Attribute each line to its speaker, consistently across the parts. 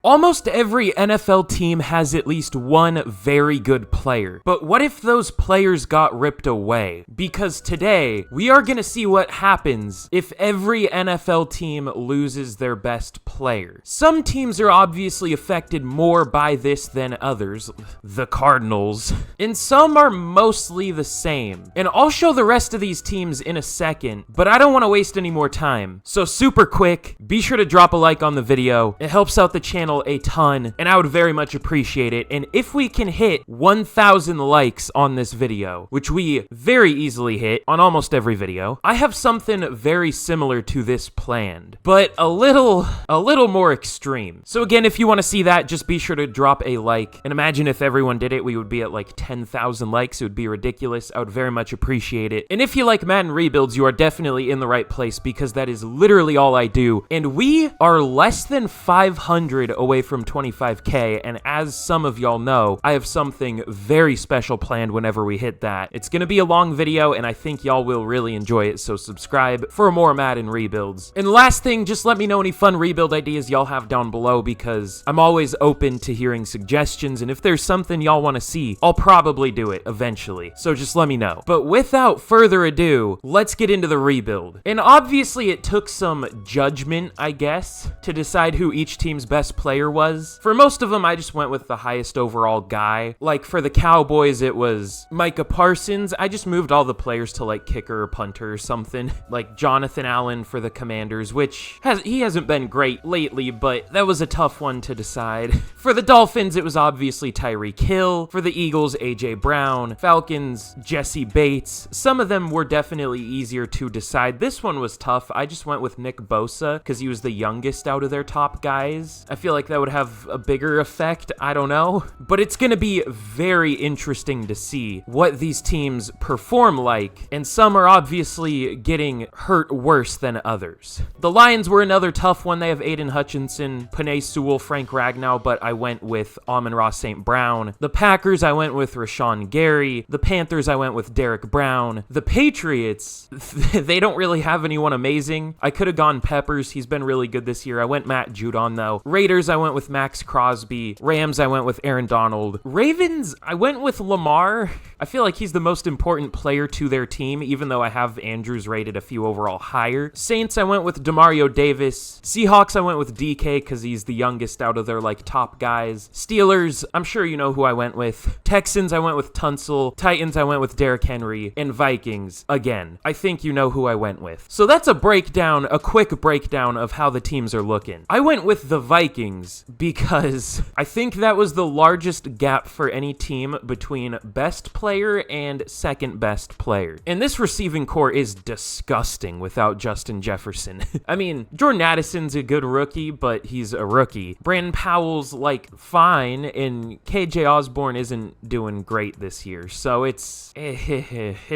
Speaker 1: Almost every NFL team has at least one very good player, but what if those players got ripped away? Because today, we are gonna see what happens if every NFL team loses their best player. Some teams are obviously affected more by this than others, the Cardinals, and some are mostly the same. And I'll show the rest of these teams in a second, but I don't want to waste any more time. So super quick, be sure to drop a like on the video. It helps out the channel a ton, and I would very much appreciate it. And if we can hit 1,000 likes on this video, which we very easily hit on almost every video, I have something very similar to this planned, but a little more extreme. So again, if you want to see that, just be sure to drop a like. And imagine if everyone did it, we would be at like 10,000 likes. It would be ridiculous. I would very much appreciate it. And if you like Madden rebuilds, you are definitely in the right place, because that is literally all I do. And we are less than 500 away from 25K, and as some of y'all know, I have something very special planned whenever we hit that. It's gonna be a long video, and I think y'all will really enjoy it, so subscribe for more Madden rebuilds. And last thing, just let me know any fun rebuild ideas y'all have down below, because I'm always open to hearing suggestions, and if there's something y'all want to see, I'll probably do it eventually, so just let me know. But without further ado, let's get into the rebuild. And obviously it took some judgment, I guess, to decide who each team's best player was. For most of them, I just went with the highest overall guy. Like for the Cowboys, it was Micah Parsons. I just moved all the players to like kicker or punter or something. Like Jonathan Allen for the Commanders, which he hasn't been great lately, but that was a tough one to decide. For the Dolphins, it was obviously Tyreek Hill. For the Eagles, AJ Brown. Falcons, Jesse Bates. Some of them were definitely easier to decide. This one was tough. I just went with Nick Bosa because he was the youngest out of their top guys. I feel like that would have a bigger effect, I don't know. But it's gonna be very interesting to see what these teams perform like, and some are obviously getting hurt worse than others. The Lions were another tough one. They have Aiden Hutchinson, Penei Sewell, Frank Ragnow, but I went with Amon-Ra St. Brown. The Packers, I went with Rashawn Gary. The Panthers, I went with Derek Brown. The Patriots, they don't really have anyone amazing. I could have gone Peppers. He's been really good this year. I went Matt Judon, though. Raiders, I went with Max Crosby. Rams, I went with Aaron Donald. Ravens, I went with Lamar. I feel like he's the most important player to their team, even though I have Andrews rated a few overall higher. Saints, I went with Demario Davis. Seahawks, I went with DK because he's the youngest out of their like top guys. Steelers, I'm sure you know who I went with. Texans, I went with Tunsil. Titans, I went with Derrick Henry. And Vikings, again, I think you know who I went with. So that's a breakdown, a quick breakdown of how the teams are looking. I went with the Vikings because I think that was the largest gap for any team between best player and second best player. And this receiving core is disgusting without Justin Jefferson. I mean, Jordan Addison's a good rookie, but he's a rookie. Brandon Powell's like fine, and KJ Osborne isn't doing great this year. So it's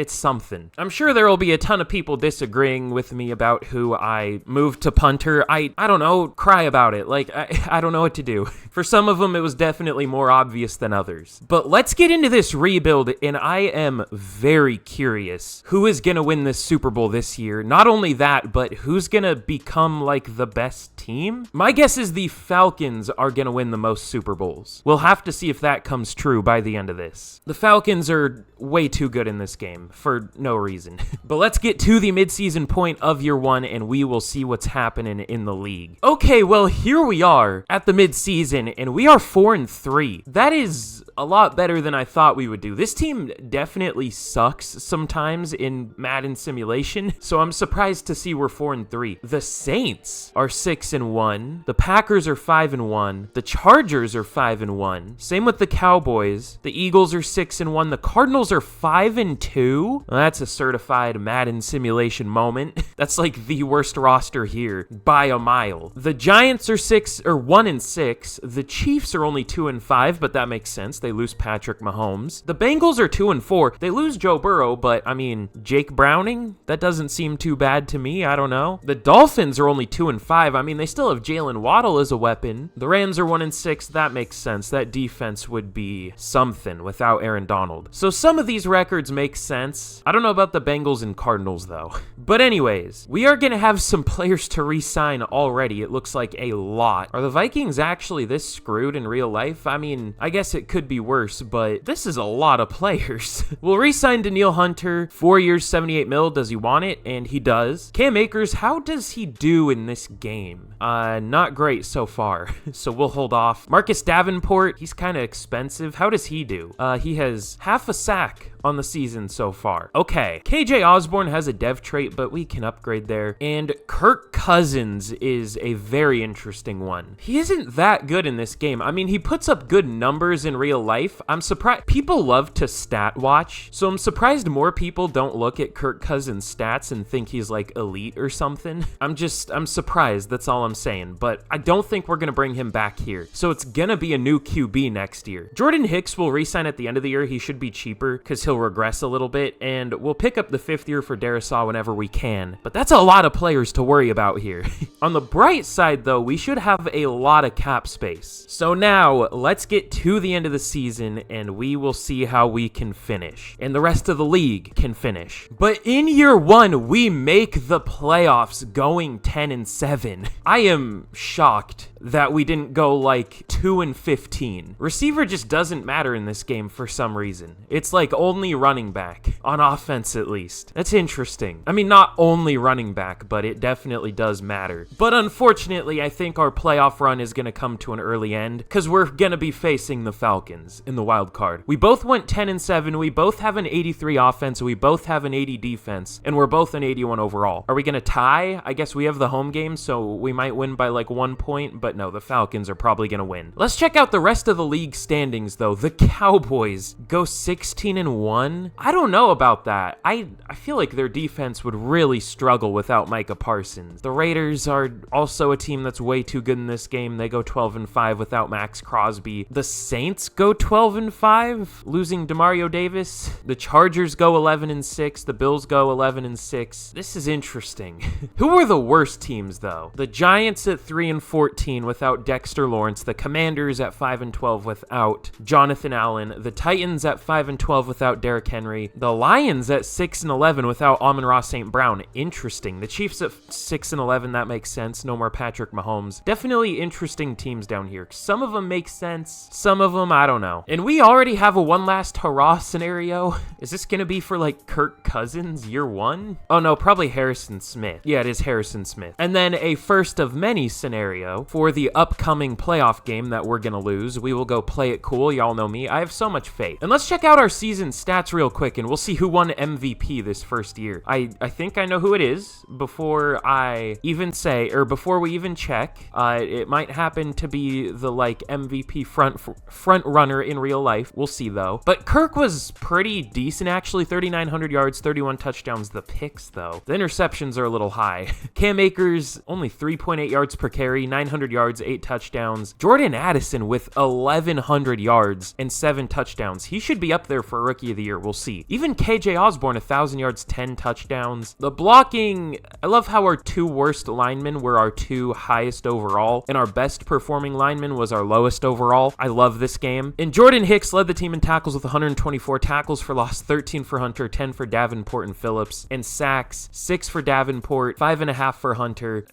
Speaker 1: something. I'm sure there will be a ton of people disagreeing with me about who I moved to punter. I don't know, cry about it. Like, I don't know what to do. For some of them, it was definitely more obvious than others. But let's get into this rebuild, and I am very curious who is going to win this Super Bowl this year. Not only that, but who's going to become, like, the best team? My guess is the Falcons are going to win the most Super Bowls. We'll have to see if that comes true by the end of this. The Falcons are way too good in this game for no reason. But let's get to the midseason point of year one, and we will see what's happening in the league. Okay, well, here we are at the midseason, and we are 4-3. That is a lot better than I thought we would do. This team definitely sucks sometimes in Madden simulation, so I'm surprised to see we're 4-3. The Saints are 6-1. The Packers are 5-1. The Chargers are 5-1. Same with the Cowboys. The Eagles are 6-1. The Cardinals are 5-2. Well, that's a certified Madden simulation moment. That's like the worst roster here by a mile. The Giants are 1-6. The Chiefs are only 2-5, but that makes sense. They lose Patrick Mahomes. The Bengals are 2-4. They lose Joe Burrow, but I mean, Jake Browning? That doesn't seem too bad to me. I don't know. The Dolphins are only 2-5. I mean, they still have Jalen Waddle as a weapon. The Rams are 1-6. That makes sense. That defense would be something without Aaron Donald. So some of these records make sense. I don't know about the Bengals and Cardinals, though. But anyways, we are going to have some players to re-sign already. It looks like a lot. Are the Vikings actually this screwed in real life? I mean, I guess it could be worse, but this is a lot of players. We'll re-sign Danielle Hunter, 4 years, 78 mil. Does he want it? And he does. Cam Akers, how does he do in this game? Not great so far, so we'll hold off. Marcus Davenport, he's kind of expensive. How does he do? He has half a sack on the season so far. Okay, KJ Osborne has a dev trait, but we can upgrade there. And Kirk Cousins is a very interesting one. He isn't that good in this game. I mean, he puts up good numbers in real life. I'm surprised. People love to stat watch, so I'm surprised more people don't look at Kirk Cousins' stats and think he's like elite or something. I'm surprised. That's all I'm saying. But I don't think we're going to bring him back here. So it's going to be a new QB next year. Jordan Hicks will re-sign at the end of the year. He should be cheaper because he'll regress a little bit, and we'll pick up the 5th year for Darisaw whenever we can. But that's a lot of players to worry about here. On the bright side, though, we should have a lot of cap space. So now, let's get to the end of the season, and we will see how we can finish. And the rest of the league can finish. But in year 1, we make the playoffs going 10-7. I am shocked that we didn't go like 2-15. Receiver just doesn't matter in this game for some reason. It's like only running back, on offense at least. That's interesting. I mean, not only running back, but it definitely does matter. But unfortunately, I think our playoff run is going to come to an early end because we're going to be facing the Falcons in the wild card. We both went 10-7. We both have an 83 offense. We both have an 80 defense, and we're both an 81 overall. Are we going to tie? I guess we have the home game, so we might win by like 1 point, but no, the Falcons are probably going to win. Let's check out the rest of the league standings, though. The Cowboys go 16-1. I don't know about that. I feel like their defense would really struggle without Micah Parsons. The Raiders are also a team that's way too good in this game. They go 12-5 without Max Crosby. The Saints go 12-5, losing Demario Davis. The Chargers go 11-6. The Bills go 11-6. This is interesting. Who were the worst teams, though? The Giants at 3-14 without Dexter Lawrence. The Commanders at 5-12 without Jonathan Allen. The Titans at 5-12 without Derrick Henry. The Lions at 6-11 without Amon-Ra St. Brown. Interesting. The Chiefs at 6-11. That makes sense. No more Patrick Mahomes. Definitely interesting teams down here. Some of them make sense. Some of them, I don't know. And we already have a one last hurrah scenario. Is this going to be for like Kirk Cousins year 1? Oh no, probably Harrison Smith. Yeah, it is Harrison Smith. And then a first of many scenario for the upcoming playoff game that we're going to lose. We will go play it cool. Y'all know me. I have so much faith. And let's check out our season stats real quick and we'll see who won MVP this first year. I think I know who it is before I even say, or before we even check. It might happen to be the like MVP front runner in real life. We'll see though. But Kirk was pretty decent actually. 3,900 yards, 31 touchdowns. The picks though. The interceptions are a little high. Cam Akers, only 3.8 yards per carry, 900 yards, 8 touchdowns. Jordan Addison with 1,100 yards and 7 touchdowns. He should be up there for Rookie of the Year. We'll see. Even KJ Osborne, 1,000 yards, 10 touchdowns. The blocking, I love how our 2 worst linemen were our 2 highest overall, and our best performing lineman was our lowest overall. I love this game. And Jordan Hicks led the team in tackles with 124 tackles for loss, 13 for Hunter, 10 for Davenport and Phillips, and sacks, 6 for Davenport, 5.5 for Hunter.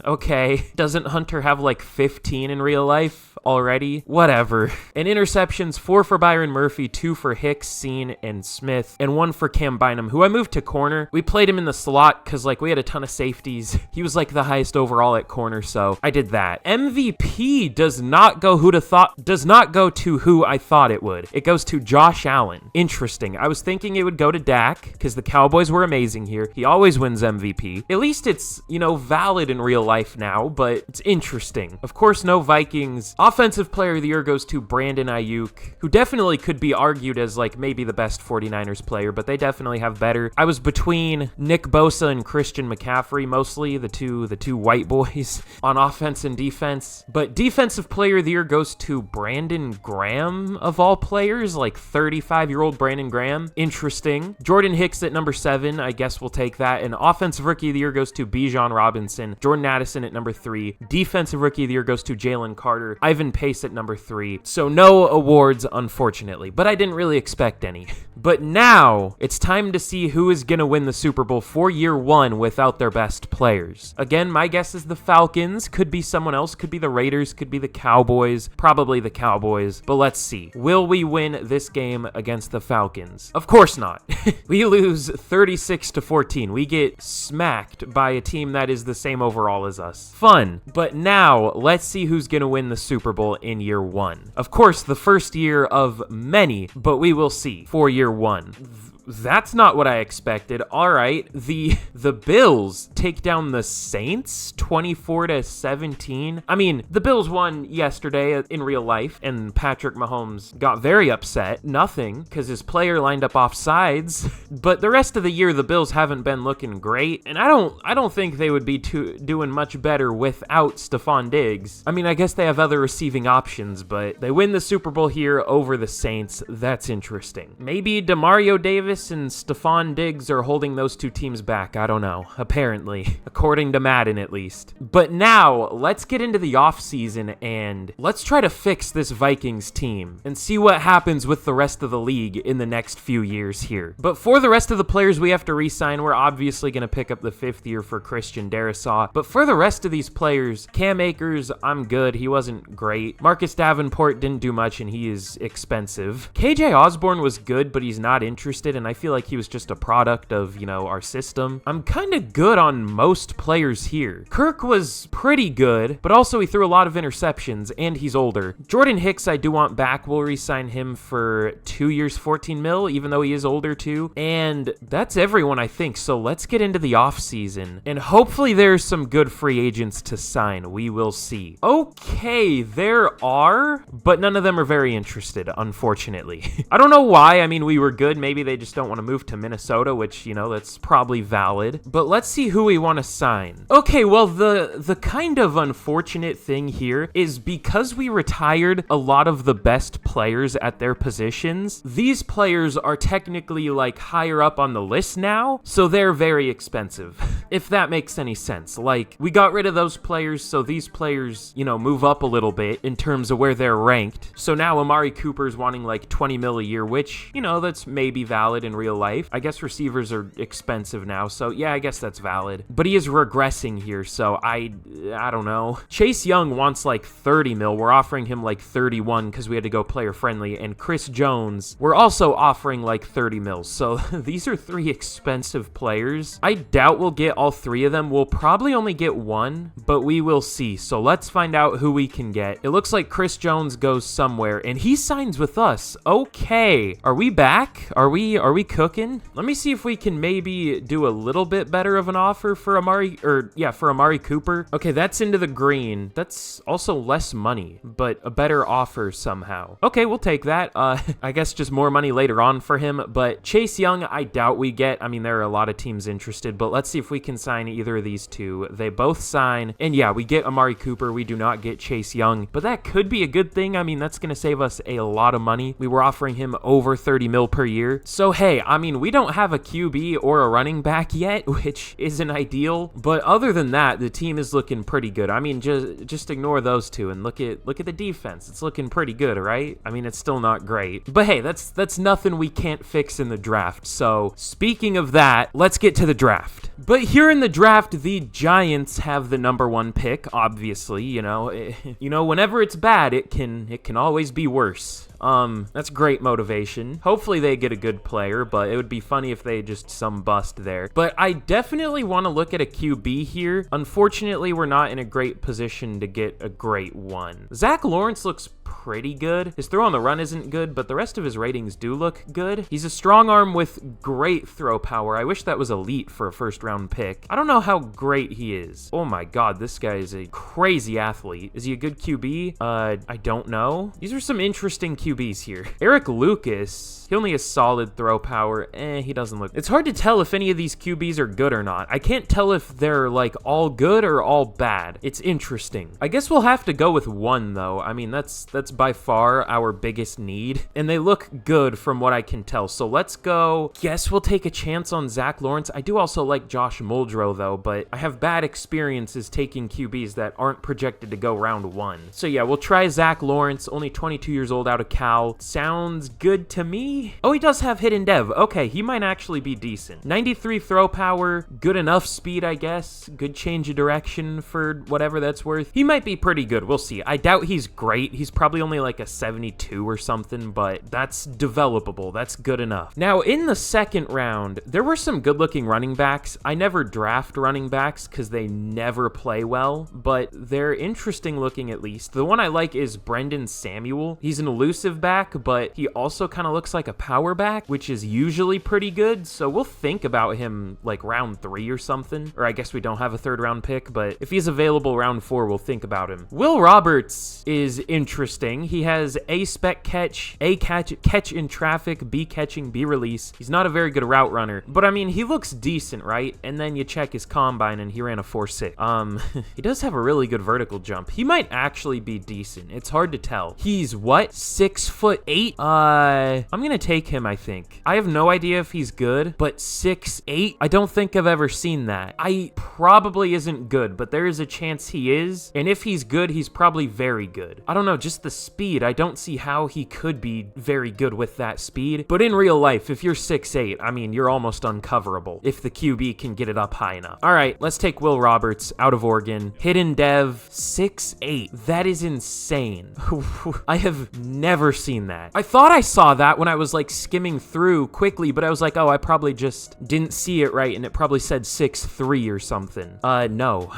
Speaker 1: Okay. Doesn't Hunter have like 15 in real life already? Whatever. And interceptions, 4 for Byron Murphy, 2 for Hicks, Scene, and Smith, and 1 for Cam Bynum, who I moved to corner. We played him in the slot because like we had a ton of safeties. He was like the highest overall at corner, so I did that. MVP does not go to who I thought it would. It goes to Josh Allen. Interesting. I was thinking it would go to Dak because the Cowboys were amazing here. He always wins MVP. At least it's, valid in real life now, but it's interesting. Of course, no Vikings. Offensive Player of the Year goes to Brandon Ayuk, who definitely could be argued as like maybe the best 49ers player, but they definitely have better. I was between Nick Bosa and Christian McCaffrey, mostly the two white boys on offense and defense. But Defensive Player of the Year goes to Brandon Graham, of all players, like 35-year-old Brandon Graham. Interesting. Jordan Hicks at number 7, I guess we'll take that. And Offensive Rookie of the Year goes to Bijan Robinson. Jordan Addison at number 3. Defensive Defensive Rookie of the Year goes to Jalen Carter. Ivan Pace at number 3. So no awards, unfortunately, but I didn't really expect any. But now it's time to see who is going to win the Super Bowl for year 1 without their best players. Again, my guess is the Falcons. Could be someone else. Could be the Raiders. Could be the Cowboys. Probably the Cowboys. But let's see. Will we win this game against the Falcons? Of course not. We lose 36-14. We get smacked by a team that is the same overall as us. Fun. But now let's see who's going to win the Super Bowl in year 1. Of course, the first year of many, but we will see for year 1. That's not what I expected. All right, the Bills take down the Saints 24-17. I mean, the Bills won yesterday in real life, and Patrick Mahomes got very upset. Nothing, because his player lined up offsides. But the rest of the year, the Bills haven't been looking great, and I don't think they would be doing much better without Stephon Diggs. I mean, I guess they have other receiving options, but they win the Super Bowl here over the Saints. That's interesting. Maybe DeMario Davis and Stephon Diggs are holding those two teams back. I don't know. Apparently. According to Madden, at least. But now, let's get into the offseason and let's try to fix this Vikings team and see what happens with the rest of the league in the next few years here. But for the rest of the players we have to re-sign, we're obviously going to pick up the 5th year for Christian Darrisaw. But for the rest of these players, Cam Akers, I'm good. He wasn't great. Marcus Davenport didn't do much and he is expensive. KJ Osborne was good, but he's not interested, and I feel like he was just a product of, our system. I'm kind of good on most players here. Kirk was pretty good, but also he threw a lot of interceptions, and he's older. Jordan Hicks I do want back. We'll re-sign him for 2 years, 14 mil, even though he is older too. And that's everyone, I think. So let's get into the offseason, and hopefully there's some good free agents to sign. We will see. Okay, there are, but none of them are very interested, unfortunately. I don't know why. I mean, we were good. Maybe they just don't want to move to Minnesota, which, that's probably valid. But let's see who we want to sign. Okay, well, the kind of unfortunate thing here is because we retired a lot of the best players at their positions, these players are technically like higher up on the list now, so they're very expensive. If that makes any sense. Like, we got rid of those players, so these players, move up a little bit in terms of where they're ranked. So now Amari Cooper's wanting like 20 mil a year, which, that's maybe valid in real life. I guess receivers are expensive now, so yeah, I guess that's valid. But he is regressing here, so I don't know. Chase Young wants like 30 mil. We're offering him like 31 because we had to go player friendly, and Chris Jones, we're also offering like 30 mil. So these are 3 expensive players. I doubt we'll get all 3 of them. We'll probably only get 1, but we will see. So let's find out who we can get. It looks like Chris Jones goes somewhere, and he signs with us. Okay, are we back? Are we cooking? Let me see if we can maybe do a little bit better of an offer for Amari Cooper. Okay, that's into the green. That's also less money, but a better offer somehow. Okay, we'll take that. I guess just more money later on for him, but Chase Young, I doubt we get. I mean, there are a lot of teams interested, but let's see if we can sign either of these two. They both sign, and yeah, we get Amari Cooper. We do not get Chase Young, but that could be a good thing. I mean, that's going to save us a lot of money. We were offering him over 30 mil per year. So, hey, I mean, we don't have a QB or a running back yet, which isn't ideal, but other than that, the team is looking pretty good. I mean, just ignore those two and look at the defense. It's looking pretty good, right? I mean, it's still not great, but hey, that's nothing we can't fix in the draft. So, speaking of that, let's get to the draft. But here in the draft, the Giants have the number 1 pick, obviously, whenever it's bad, it can always be worse. That's great motivation. Hopefully they get a good player, but it would be funny if they just some bust there. But I definitely want to look at a QB here. Unfortunately, we're not in a great position to get a great one. Zach Lawrence looks pretty good. His throw on the run isn't good, but the rest of his ratings do look good. He's a strong arm with great throw power. I wish that was elite for a first-round pick. I don't know how great he is. Oh my god, this guy is a crazy athlete. Is he a good QB? I don't know. These are some interesting QBs here. Eric Lucas, he only has solid throw power. He doesn't look... It's hard to tell if any of these QBs are good or not. I can't tell if they're like all good or all bad. It's interesting. I guess we'll have to go with one though. I mean, that's by far our biggest need, and they look good from what I can tell. So let's go. Guess we'll take a chance on Zach Lawrence. I do also like Josh Muldrow, though, but I have bad experiences taking QBs that aren't projected to go round 1. So yeah, we'll try Zach Lawrence, only 22 years old, out of Cal. Sounds good to me. Oh, he does have hidden dev. Okay, he might actually be decent. 93 throw power, good enough speed, I guess. Good change of direction for whatever that's worth. He might be pretty good. We'll see. I doubt he's great. He's probably only like a 72 or something, but that's developable. That's good enough. Now, in the second round, there were some good-looking running backs. I never draft running backs because they never play well, but they're interesting looking at least. The one I like is Brendan Samuel. He's an elusive back, but he also kind of looks like a power back, which is usually pretty good, so we'll think about him like round 3 or something. Or I guess we don't have a third round pick, but if he's available round 4, we'll think about him. Will Roberts is interesting. He has A spec catch, A catch in traffic, B catching, B release. He's not a very good route runner, but I mean, he looks decent, right? And then you check his combine and he ran a 4.6. He does have a really good vertical jump. He might actually be decent. It's hard to tell. He's what? 6'8"? I'm gonna take him, I think. I have no idea if he's good, but 6'8"? I don't think I've ever seen that. I probably isn't good, but there is a chance he is. And if he's good, he's probably very good. I don't know, just the speed. I don't see how he could be very good with that speed. But in real life, if you're 6'8", I mean, you're almost uncoverable if the QB can get it up high enough. All right, let's take Will Roberts out of Oregon. Hidden dev, 6'8". That is insane. I have never seen that. I thought I saw that when I was like skimming through quickly, but I was like, oh, I probably just didn't see it right, and it probably said 6'3" or something. No,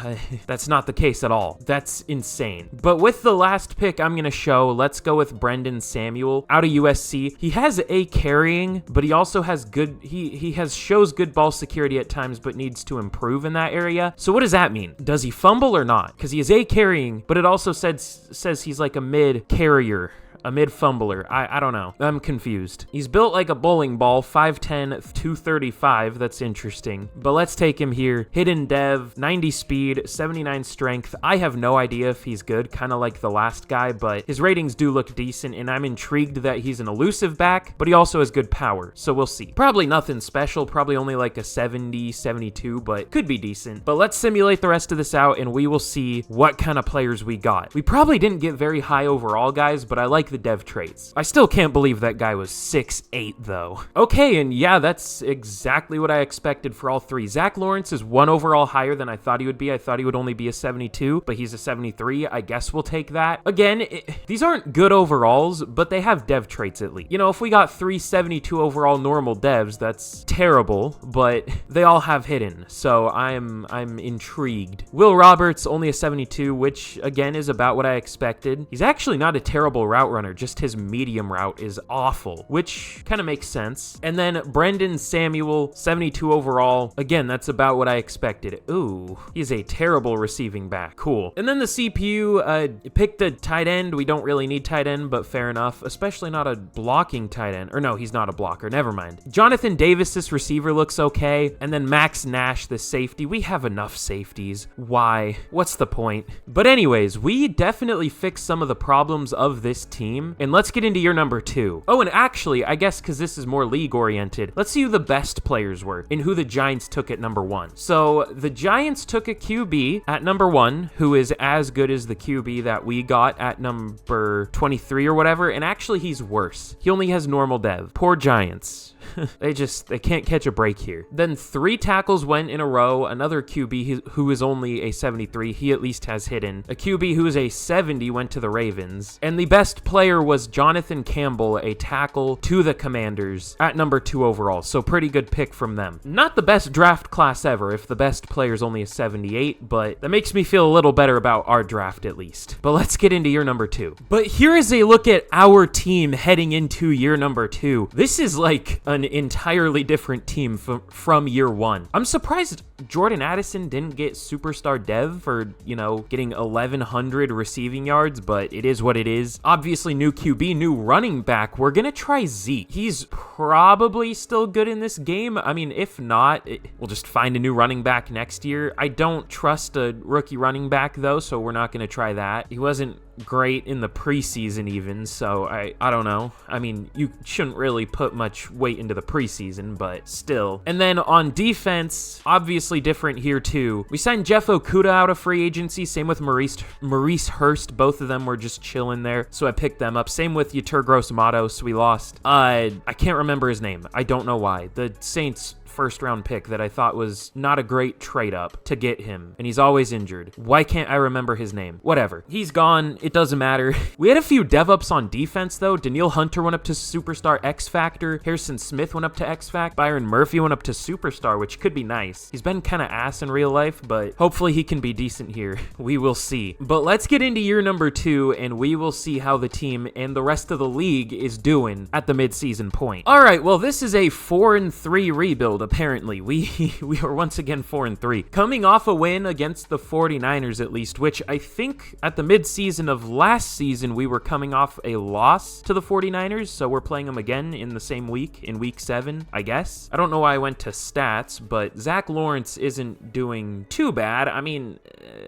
Speaker 1: that's not the case at all. That's insane. But with the last pick I'm gonna show, let's go with Brendan Samuel out of USC. He has A carrying, but he also has good, he shows good ball security at times, but needs to improve in that area. So what does that mean? Does he fumble or not? Because he is A carrying, but it also says he's like a mid carrier. A mid-fumbler. I don't know. I'm confused. He's built like a bowling ball, 5'10", 235. That's interesting. But let's take him here. Hidden dev, 90 speed, 79 strength. I have no idea if he's good, kind of like the last guy, but his ratings do look decent, and I'm intrigued that he's an elusive back, but he also has good power, so we'll see. Probably nothing special, probably only like a 70, 72, but could be decent. But let's simulate the rest of this out, and we will see what kind of players we got. We probably didn't get very high overall, guys, but I like the dev traits. I still can't believe that guy was 6'8", though. Okay, and yeah, that's exactly what I expected for all three. Zach Lawrence is 1 overall higher than I thought he would be. I thought he would only be a 72, but he's a 73. I guess we'll take that. Again, these aren't good overalls, but they have dev traits at least. You know, if we got 3 72 overall normal devs, that's terrible, but they all have hidden, so I'm intrigued. Will Roberts, only a 72, which again is about what I expected. He's actually not a terrible route runner, just his medium route is awful, which kind of makes sense. And then Brendan Samuel, 72 overall. Again, that's about what I expected. Ooh, he's a terrible receiving back. Cool. And then the CPU picked a tight end. We don't really need tight end, but fair enough, especially not a blocking tight end. Or no, he's not a blocker. Never mind. Jonathan Davis, this receiver, looks okay. And then Max Nash, the safety. We have enough safeties. Why? What's the point? But anyways, we definitely fixed some of the problems of this team. And let's get into your number 2. Oh, and actually, I guess because this is more league-oriented, let's see who the best players were and who the Giants took at number 1. So the Giants took a QB at number 1 who is as good as the QB that we got at number 23 or whatever, and actually he's worse. He only has normal dev. Poor Giants. They can't catch a break here. Then 3 tackles went in a row. Another QB who is only a 73. He at least has hidden. A QB who is a 70 went to the Ravens. And the best player was Jonathan Campbell, a tackle to the Commanders at number 2 overall. So pretty good pick from them. Not the best draft class ever if the best player is only a 78, but that makes me feel a little better about our draft at least. But let's get into your number 2. But here is a look at our team heading into year number 2. This is like an entirely different team from year 1. I'm surprised Jordan Addison didn't get superstar dev for, you know, getting 1,100 receiving yards, but it is what it is. Obviously, new QB, new running back. We're gonna try Zeke. He's probably still good in this game. I mean, if not, we'll just find a new running back next year. I don't trust a rookie running back, though, so we're not gonna try that. He wasn't great in the preseason even, so I don't know. I mean, you shouldn't really put much weight into the preseason, but still. And then on defense, obviously different here too. We signed Jeff Okuda out of free agency, same with Maurice Hurst. Both of them were just chilling there, so I picked them up. Same with Yetur Gross-Matos, we lost. I can't remember his name. I don't know why. The Saints first round pick that I thought was not a great trade up to get him, and he's always injured. Why can't I remember his name? Whatever. He's gone. It doesn't matter. We had a few dev-ups on defense, though. Daniil Hunter went up to Superstar X Factor. Harrison Smith went up to X Factor. Byron Murphy went up to Superstar, which could be nice. He's been kind of ass in real life, but hopefully he can be decent here. We will see. But let's get into year number 2, and we will see how the team and the rest of the league is doing at the midseason point. All right, well, this is a 4-3 rebuild. Apparently, we are once again 4-3. Coming off a win against the 49ers at least, which I think at the midseason of last season, we were coming off a loss to the 49ers, so we're playing them again in the same week, in week 7, I guess. I don't know why I went to stats, but Zach Lawrence isn't doing too bad. I mean,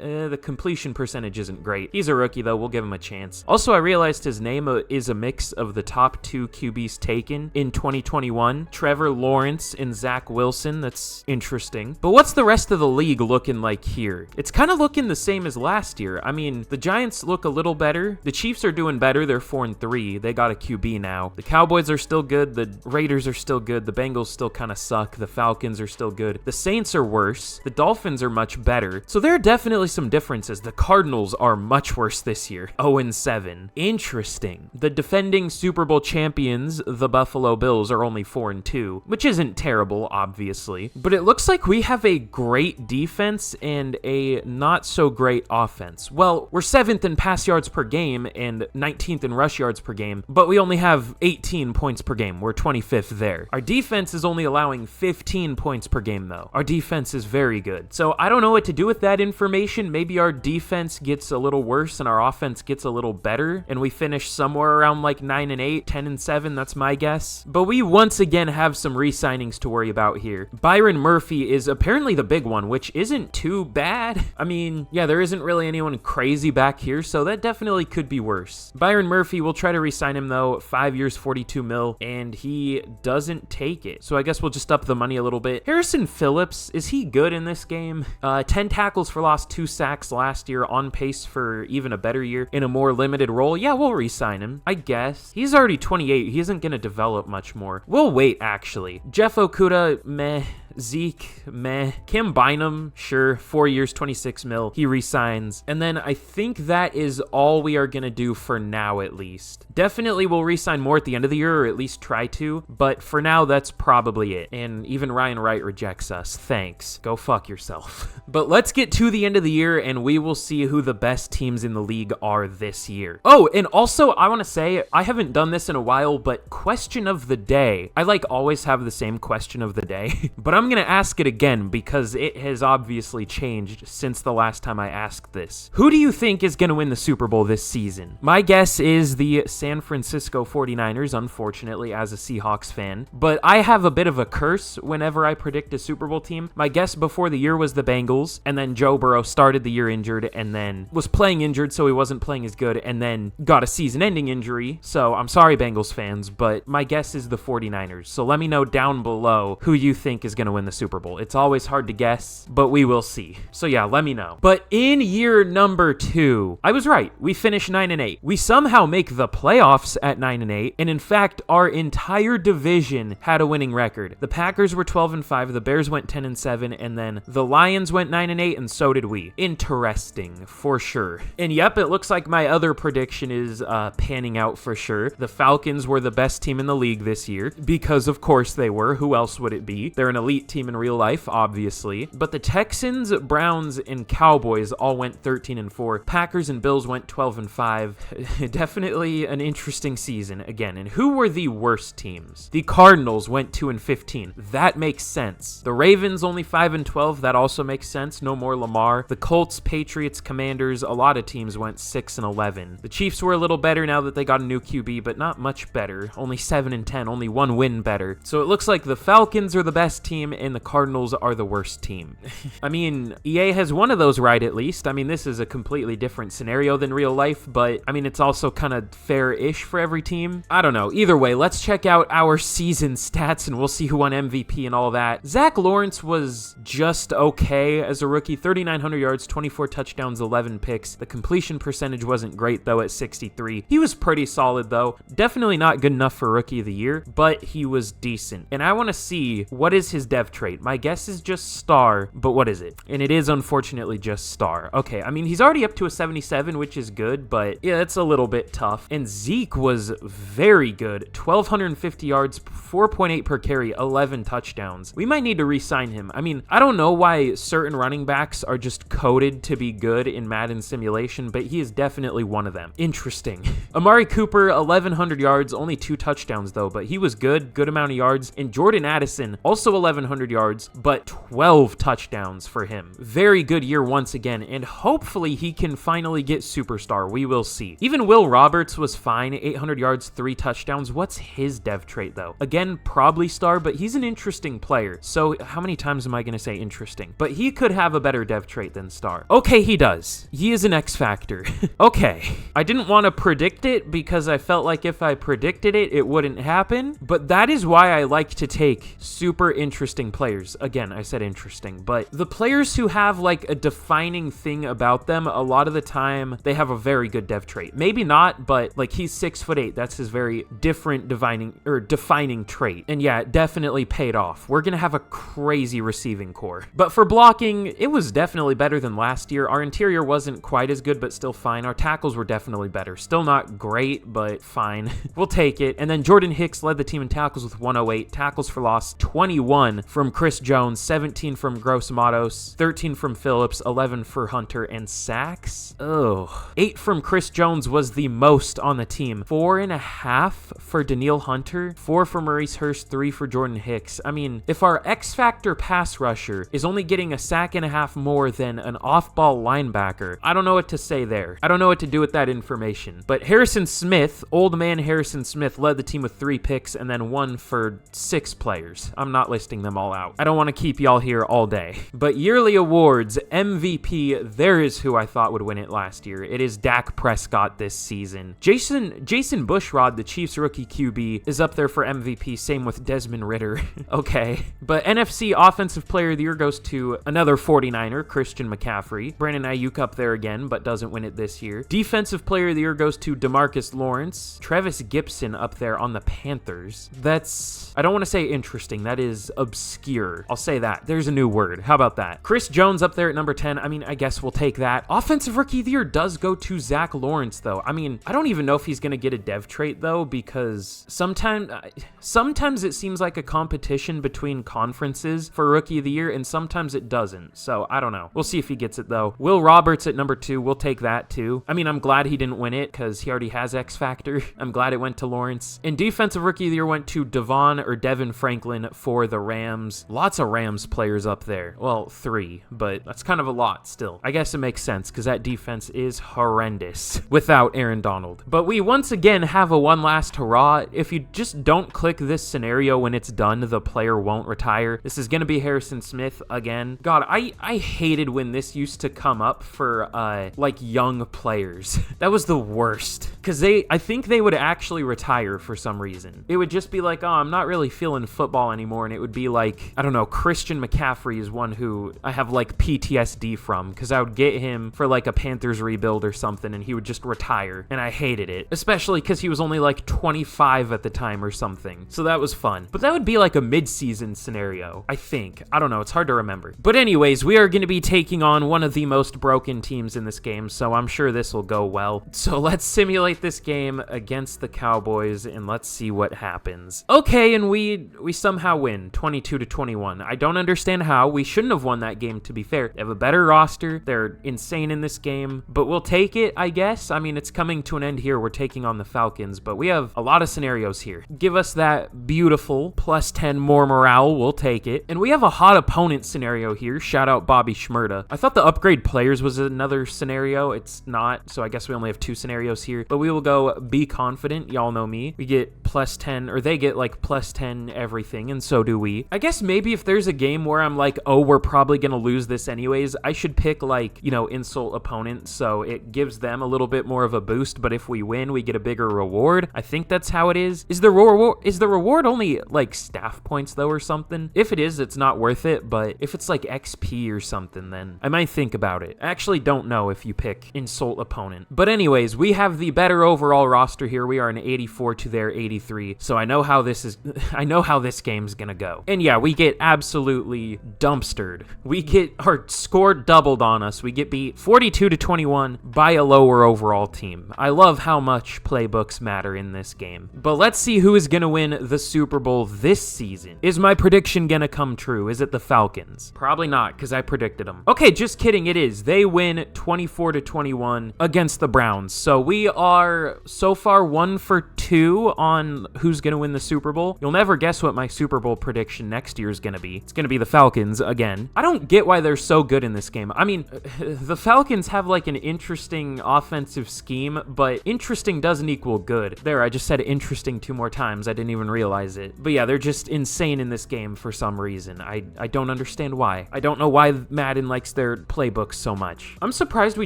Speaker 1: the completion percentage isn't great. He's a rookie, though. We'll give him a chance. Also, I realized his name is a mix of the top 2 QBs taken in 2021, Trevor Lawrence and Zach Wilson. That's interesting. But what's the rest of the league looking like here? It's kind of looking the same as last year. I mean, the Giants look a little better. The Chiefs are doing better. They're 4-3. They got a QB now. The Cowboys are still good. The Raiders are still good. The Bengals still kind of suck. The Falcons are still good. The Saints are worse. The Dolphins are much better. So there are definitely some differences. The Cardinals are much worse this year. 0-7. Interesting. The defending Super Bowl champions, the Buffalo Bills, are only 4-2, which isn't terrible, obviously. But it looks like we have a great defense and a not so great offense. Well, we're 7th in pass yards per game and 19th in rush yards per game, but we only have 18 points per game. We're 25th there. Our defense is only allowing 15 points per game, though. Our defense is very good. So I don't know what to do with that information. Maybe our defense gets a little worse and our offense gets a little better, and we finish somewhere around like 9-8, 10-7. That's my guess. But we once again have some re-signings to worry about here. Byron Murphy is apparently the big one, which isn't too bad. I mean, yeah, there isn't really anyone crazy back here, so that definitely could be worse. Byron Murphy, we'll try to re-sign him though. 5 years, 42 mil, and he doesn't take it. So I guess we'll just up the money a little bit. Harrison Phillips, is he good in this game? 10 tackles for loss, 2 sacks last year, on pace for even a better year in a more limited role. Yeah, we'll re-sign him, I guess. He's already 28. He isn't going to develop much more. We'll wait, actually. Jeff Okuda, meh. Zeke, meh. Kim Bynum, sure. 4 years, 26 mil. He resigns. And then I think that is all we are going to do for now, at least. Definitely we'll resign more at the end of the year, or at least try to. But for now, that's probably it. And even Ryan Wright rejects us. Thanks. Go fuck yourself. But let's get to the end of the year, and we will see who the best teams in the league are this year. Oh, and also, I want to say, I haven't done this in a while, but question of the day. I always have the same question of the day. But I'm going to ask it again because it has obviously changed since the last time I asked this. Who do you think is going to win the Super Bowl this season? My guess is the San Francisco 49ers, unfortunately, as a Seahawks fan. But I have a bit of a curse whenever I predict a Super Bowl team. My guess before the year was the Bengals, and then Joe Burrow started the year injured and then was playing injured, so he wasn't playing as good, and then got a season-ending injury. So I'm sorry, Bengals fans, but my guess is the 49ers. So let me know down below who you think is going to win the Super Bowl. It's always hard to guess, but we will see. So yeah, let me know. But in year number 2, I was right. We finished 9-8. We somehow make the playoffs at 9-8, and in fact, our entire division had a winning record. The Packers were 12-5, the Bears went 10-7, and then the Lions went 9-8, and so did we. Interesting, for sure. And yep, it looks like my other prediction is panning out for sure. The Falcons were the best team in the league this year, because of course they were. Who else would it be? They're an elite team in real life, obviously. But the Texans, Browns, and Cowboys all went 13-4. Packers and Bills went 12-5. Definitely an interesting season again. And who were the worst teams? The Cardinals went 2-15. That makes sense. The Ravens only 5-12. That also makes sense. No more Lamar. The Colts, Patriots, Commanders, a lot of teams went 6-11. The Chiefs were a little better now that they got a new QB, but not much better. Only 7-10. Only one win better. So it looks like the Falcons are the best team. team and the Cardinals are the worst team. I mean, EA has one of those right at least. I mean, this is a completely different scenario than real life, but I mean, it's also kind of fair-ish for every team. I don't know. Either way, let's check out our season stats and we'll see who won MVP and all that. Zach Lawrence was just okay as a rookie. 3,900 yards, 24 touchdowns, 11 picks. The completion percentage wasn't great though at 63. He was pretty solid though. Definitely not good enough for Rookie of the Year, but he was decent. And I want to see, what is his dev trait? My guess is just star, but what is it? And it is unfortunately just star. Okay, I mean, he's already up to a 77, which is good, but yeah, it's a little bit tough. And Zeke was very good. 1,250 yards, 4.8 per carry, 11 touchdowns. We might need to re-sign him. I mean, I don't know why certain running backs are just coded to be good in Madden simulation, but he is definitely one of them. Interesting. Amari Cooper, 1,100 yards, only 2 touchdowns though, but he was good amount of yards. And Jordan Addison, also 1,100 yards, but 12 touchdowns for him. Very good year once again, and hopefully he can finally get superstar. We will see. Even Will Roberts was fine, 800 yards, 3 touchdowns. What's his dev trait though? Again, probably star, but he's an interesting player. So how many times am I going to say interesting? But he could have a better dev trait than star. Okay, he does. He is an X factor. Okay. I didn't want to predict it because I felt like if I predicted it, it wouldn't happen. But that is why I like to take super interesting players. Again, I said interesting, but the players who have like a defining thing about them, a lot of the time they have a very good dev trait. Maybe not, but like he's 6'8". That's his very different defining trait. And yeah, it definitely paid off. We're going to have a crazy receiving core. But for blocking, it was definitely better than last year. Our interior wasn't quite as good, but still fine. Our tackles were definitely better. Still not great, but fine. We'll take it. And then Jordan Hicks led the team in tackles with 108. Tackles for loss, 21 from Chris Jones, 17 from Gross Matos, 13 from Phillips, 11 for Hunter, and sacks? Oh. 8 from Chris Jones was the most on the team. 4.5 for Danielle Hunter, 4 for Maurice Hurst, 3 for Jordan Hicks. I mean, if our X Factor pass rusher is only getting a sack and a half more than an off-ball linebacker, I don't know what to say there. I don't know what to do with that information. But Harrison Smith, old man Harrison Smith, led the team with 3 picks and then 1 for 6 players. I'm not listing them all out. I don't want to keep y'all here all day. But yearly awards, MVP, there is who I thought would win it last year. It is Dak Prescott this season. Jason Bushrod, the Chiefs rookie QB, is up there for MVP. Same with Desmond Ridder. Okay. But NFC Offensive Player of the Year goes to another 49er, Christian McCaffrey. Brandon Ayuk up there again, but doesn't win it this year. Defensive Player of the Year goes to DeMarcus Lawrence. Travis Gibson up there on the Panthers. That's, I don't want to say interesting. That is obscure. I'll say that. There's a new word. How about that? Chris Jones up there at number 10. I mean, I guess we'll take that. Offensive Rookie of the Year does go to Zach Lawrence, though. I mean, I don't even know if he's going to get a dev trait, though, because sometimes it seems like a competition between conferences for Rookie of the Year, and sometimes it doesn't. So, I don't know. We'll see if he gets it, though. Will Roberts at number 2. We'll take that, too. I mean, I'm glad he didn't win it, because he already has X Factor. I'm glad it went to Lawrence. And Defensive Rookie of the Year went to Devin Franklin for the Rams. Lots of Rams players up there. Well, 3, but that's kind of a lot still. I guess it makes sense, because that defense is horrendous without Aaron Donald. But we once again have a one last hurrah. If you just don't click this scenario when it's done, the player won't retire. This is going to be Harrison Smith again. God, I hated when this used to come up for like young players. That was the worst, because I think they would actually retire for some reason. It would just be like, oh, I'm not really feeling football anymore, and it would be like, I don't know, Christian McCaffrey is one who I have like PTSD from, because I would get him for like a Panthers rebuild or something, and he would just retire, and I hated it, especially because he was only like 25 at the time or something, so that was fun. But that would be like a mid-season scenario, I think. I don't know, it's hard to remember. But anyways, we are going to be taking on one of the most broken teams in this game, so I'm sure this will go well. So let's simulate this game against the Cowboys, and let's see what happens. Okay, and we somehow win 22-21. I don't understand how. We shouldn't have won that game, to be fair. They have a better roster. They're insane in this game, but we'll take it, I guess. I mean, it's coming to an end here. We're taking on the Falcons, but we have a lot of scenarios here. Give us that beautiful plus 10 more morale. We'll take it. And we have a hot opponent scenario here. Shout out Bobby Schmurda. I thought the upgrade players was another scenario. It's not, so I guess we only have 2 scenarios here, but we will go be confident. Y'all know me. We get plus 10, or they get like plus 10 everything, and so do we. I guess maybe if there's a game where I'm like, oh, we're probably gonna lose this anyways, I should pick like, you know, insult opponent, so it gives them a little bit more of a boost, but if we win, we get a bigger reward. I think that's how it is. Is the reward only like staff points though or something? If it is, it's not worth it, but if it's like XP or something, then I might think about it. I actually don't know if you pick insult opponent. But anyways, we have the better overall roster here. We are an 84 to their 83, so I know how this is, I know how this game's gonna go. And yeah, we get absolutely dumpstered. We get our score doubled on us. We get beat 42 to 21 by a lower overall team. I love how much playbooks matter in this game. But let's see who is gonna win the Super Bowl this season. Is my prediction gonna come true? Is it the Falcons? Probably not, because I predicted them. Okay, just kidding, it is. They win 24 to 21 against the Browns. So we are so far 1 for 2 on who's gonna win the Super Bowl. You'll never guess what my Super Bowl prediction next year is gonna be. It's gonna be the Falcons again. I don't get why they're so good in this game. I mean, the Falcons have like an interesting offensive scheme, but interesting doesn't equal good. There, I just said interesting 2 more times. I didn't even realize it. But yeah, they're just insane in this game for some reason. I don't understand why. I don't know why Madden likes their playbooks so much. I'm surprised we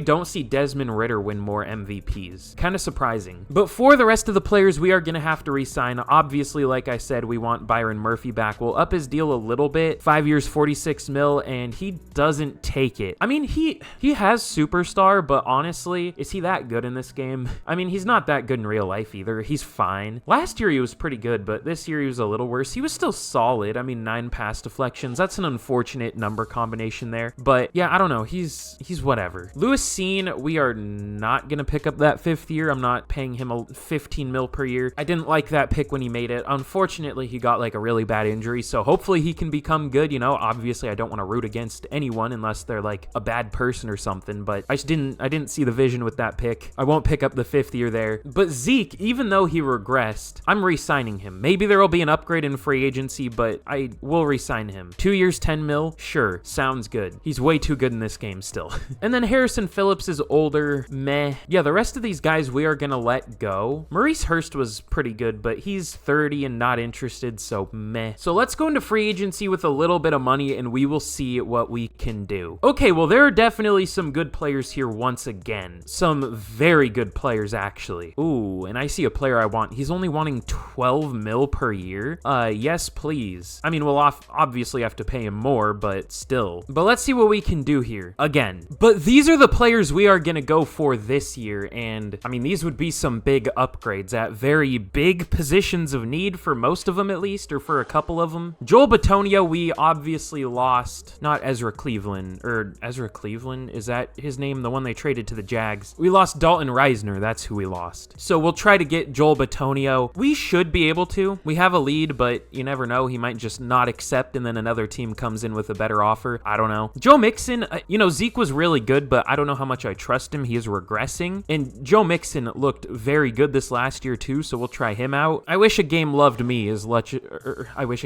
Speaker 1: don't see Desmond Ridder win more MVPs. Kind of surprising. But for the rest of the players, we are going to have to re-sign. Obviously, like I said, we want Byron Murphy back. We'll up his deal a little bit. 5 years, 46 mil, and he doesn't take it. I mean, he has superstar, but honestly, is he that good in this game? I mean, he's not that good in real life either. He's fine. Last year, he was pretty good, but this year he was a little worse. He was still solid. I mean, 9 pass deflections. That's an unfortunate number combination there. But yeah, I don't know. He's whatever. Lewis Seen, we are not going to pick up that 5th year. I'm not paying him a 15 mil per year. I didn't like that pick when he made it. Unfortunately, he got like a really bad injury, so hopefully he can become good. You know, obviously I don't want to root against anyone unless they're like a bad person or something, but I didn't see the vision with that pick. I won't pick up the 5th year there. But Zeke, even though he regressed, I'm re-signing him. Maybe there will be an upgrade in free agency, but I will re-sign him. 2 years, 10 mil? Sure, sounds good. He's way too good in this game still. And then Harrison Phillips is older, meh. Yeah, the rest of these guys we are gonna let go. Maurice Hurst was pretty good, but he's 30 and not interested, so meh. So let's go into free agency with a little bit of money and we will see what we can do. Okay, well, there are definitely some good players here once again. Some very good players, actually. Ooh, and I see a player I want. He's only wanting 12 mil per year. Yes, please. I mean, we'll obviously have to pay him more, but still. But let's see what we can do here. Again. But these are the players we are gonna go for this year, and I mean, these would be some big upgrades at very big positions of need for most of them at least, or for a couple of them. Joel Bitonio, we obviously lost. Not Ezra Cleveland, or Ezra Cleveland, is that his name? The one they traded to the Jags. We lost Dalton Reisner, that's who we lost. So we'll try to get Joel Bitonio. We should be able to. We have a lead, but you never know. He might just not accept, and then another team comes in with a better offer. I don't know. Joe Mixon, you know, Zeke was really good, but I don't know how much I trust him. He is regressing, and Joe Mixon looked very good this last year too, so we'll try him out. I wish a game loved me as much. I wish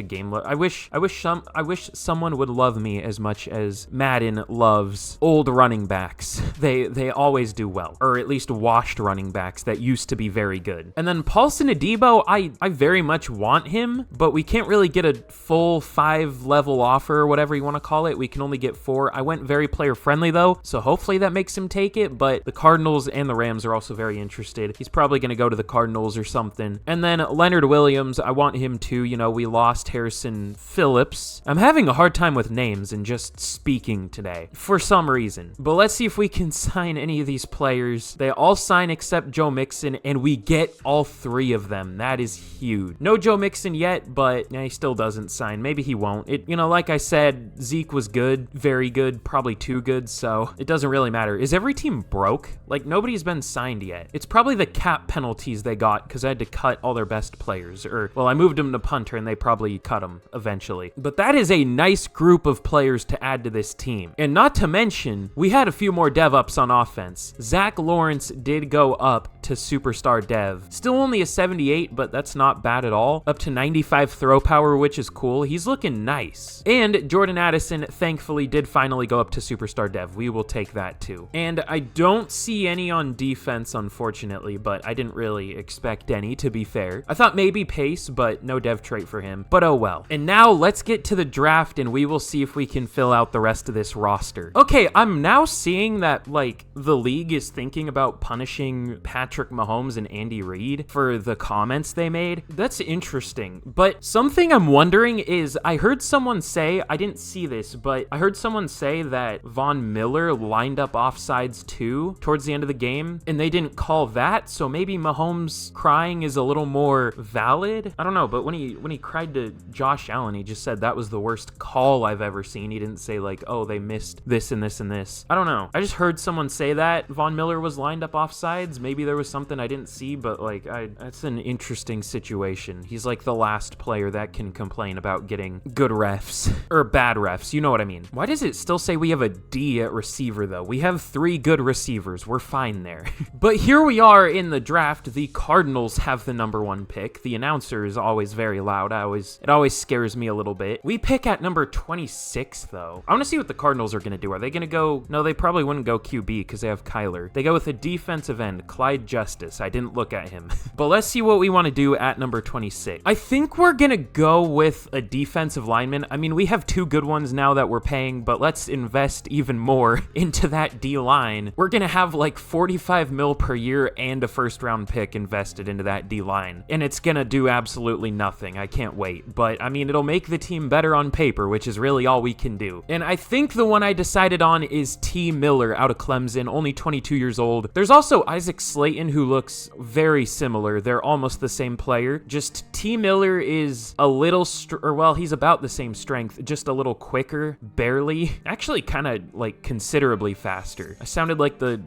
Speaker 1: someone would love me as much as Madden loves old running backs. They always do well, or at least washed running backs that used to be very good. And then Paulson Adebo, I very much want him, but we can't really get a full 5-level offer or whatever you want to call it. We can only get 4. I went very player friendly though, so hopefully that makes him take it, but the Cardinals and the Rams are also very interested. He's probably going to go to the Cardinals or something. And then Leonard Williams, I want him too. You know, we lost Harrison Phillips. I'm having a hard time with names and just speaking today for some reason. But let's see if we can sign any of these players. They all sign except Joe Mixon, and we get all 3 of them. That is huge. No Joe Mixon yet, but yeah, he still doesn't sign. Maybe he won't. You know, like I said, Zeke was good, very good, probably too good, so it doesn't really matter. Is every team broke? Like, nobody's been signed yet. It's probably the cap penalties they got because I had to cut all their best players. Or, well, I moved them to punter and they probably cut them eventually. But that is a nice group of players to add to this team. And not to mention, we had a few more dev ups on offense. Zach Lawrence did go up to superstar dev. Still only a 78, but that's not bad at all. Up to 95 throw power, which is cool. He's looking nice. And Jordan Addison, thankfully, did finally go up to superstar dev. We will take that too. And I don't see any on defense, unfortunately, but I didn't really expect any, to be fair. I thought maybe pace, but no dev trait for him. But oh well. And now let's get to the draft and we will see if we can fill out the rest of this roster. Okay, I'm now seeing that, like, the league is thinking about punishing Patrick Mahomes and Andy Reid for the comments they made. That's interesting. But something I'm wondering is, I heard someone say, I didn't see this, but I heard someone say that Von Miller lined up offsides too towards the end of the game, and they didn't call that, so maybe Mahomes crying is a little more valid? I don't know, but when he cried to Josh Allen, he just said that was the worst call I've ever seen. He didn't say, like, oh, they missed this and this and this. I don't know. I just heard someone say that Von Miller was lined up offsides. Maybe there was something I didn't see, but, like, that's an interesting situation. He's like the last player that can complain about getting good refs or bad refs. You know what I mean? Why does it still say we have a D at receiver, though? We have 3 good receivers. We're fine there. But here we are in the draft. The Cardinals have the number 1 pick. The announcer is always very loud. It always scares me a little bit. We pick at number 26, though. I want to see what the Cardinals are going to do. Are they going to go... No, they probably wouldn't go QB because they have Kyler. They go with a defensive end, Clyde Justice. I didn't look at him. But let's see what we want to do at number 26. I think we're going to go with a defensive lineman. I mean, we have 2 good ones now that we're paying, but let's invest even more into that D-line. We're going to have like 45 mil per year and a first-round pick invested into that D-line. And it's going to do absolutely nothing. I can't wait. But, I mean, it'll make the team better on paper, which is really all we can do. And I think the one I decided on is T. Miller out of Clemson, only 22 years old. There's also Isaac Slayton, who looks very similar. They're almost the same player. Just T. Miller is a little, well, he's about the same strength, just a little quicker, barely. Actually, kind of, like, considerably faster. I sounded like the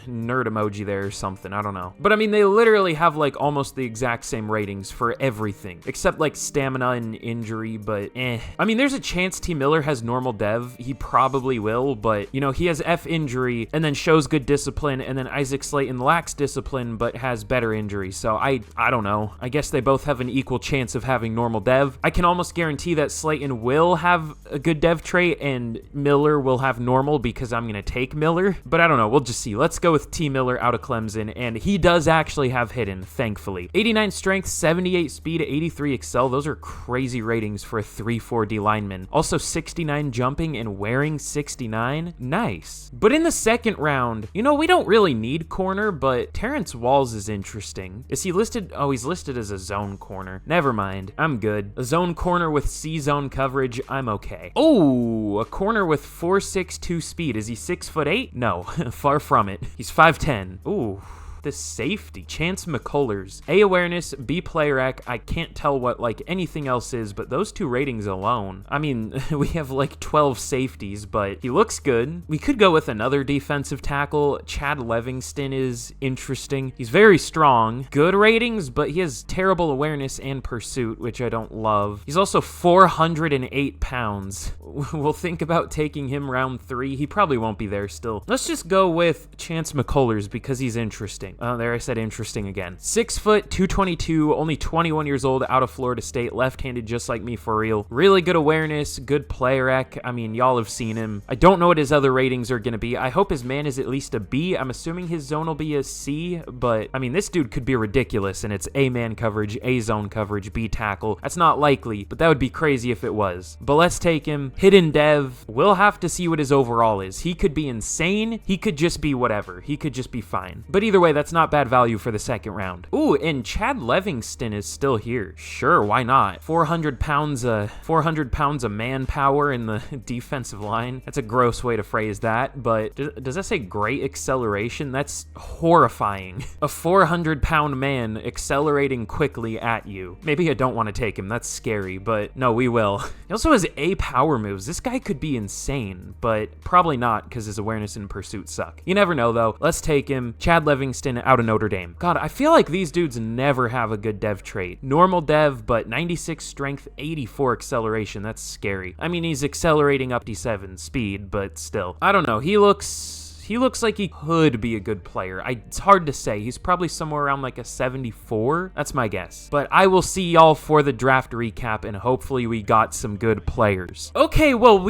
Speaker 1: nerd emoji there or something. I don't know. But, I mean, they literally have, like, almost the exact same ratings for everything, except, like, stamina and injury, but I mean, there's a chance T. Miller has normal dev. He probably will, but, you know, he has F injury and then shows good discipline, and then Isaac Slayton lacks discipline but has better injury. So I don't know. I guess they both have an equal chance of having normal dev. I can almost guarantee that Slayton will have a good dev trait and Miller will have normal because I'm going to take Miller, but I don't know. We'll just see. Let's go with T. Miller out of Clemson, and he does actually have hidden, thankfully. 89 strength, 78 speed, 83 excel. Those are crazy ratings for a 3-4 D lineman. Also 69 jumping and wearing 69. Nice. But in the second round, you know, we don't really need corner, but Terrence Walls is interesting. Is he listed? Oh, he's listed as a zone corner. Never mind. I'm good. A zone corner with C zone coverage. I'm okay. Oh, a corner with 4.62 speed. Is he 6'8"? No, far from it. He's 5'10". Ooh. The safety, Chance McCullers. A awareness, B player ec. I can't tell what like anything else is, but those 2 ratings alone. I mean, we have like 12 safeties, but he looks good. We could go with another defensive tackle. Chad Livingston is interesting. He's very strong. Good ratings, but he has terrible awareness and pursuit, which I don't love. He's also 408 pounds. We'll think about taking him round 3. He probably won't be there still. Let's just go with Chance McCullers because he's interesting. Oh, there I said interesting again. 6 foot, 222, only 21 years old, out of Florida State, left-handed just like me for real. Really good awareness, good player ec. I mean, y'all have seen him. I don't know what his other ratings are going to be. I hope his man is at least a B. I'm assuming his zone will be a C, but I mean, this dude could be ridiculous, and it's A man coverage, A zone coverage, B tackle. That's not likely, but that would be crazy if it was. But let's take him. Hidden dev. We'll have to see what his overall is. He could be insane. He could just be whatever. He could just be fine. But either way, that's not bad value for the second round. Ooh, and Chad Livingston is still here. Sure, why not? 400 pounds of manpower in the defensive line. That's a gross way to phrase that, but does that say great acceleration? That's horrifying. A 400-pound man accelerating quickly at you. Maybe I don't want to take him. That's scary, but no, we will. He also has A power moves. This guy could be insane, but probably not because his awareness and pursuit suck. You never know, though. Let's take him. Chad Livingston out of Notre Dame. God, I feel like these dudes never have a good dev trait. Normal dev, but 96 strength, 84 acceleration. That's scary. I mean, he's accelerating up to 7 speed, but still. I don't know. He looks He looks like he could be a good player. It's hard to say. He's probably somewhere around like a 74. That's my guess. But I will see y'all for the draft recap, and hopefully we got some good players. Okay, well,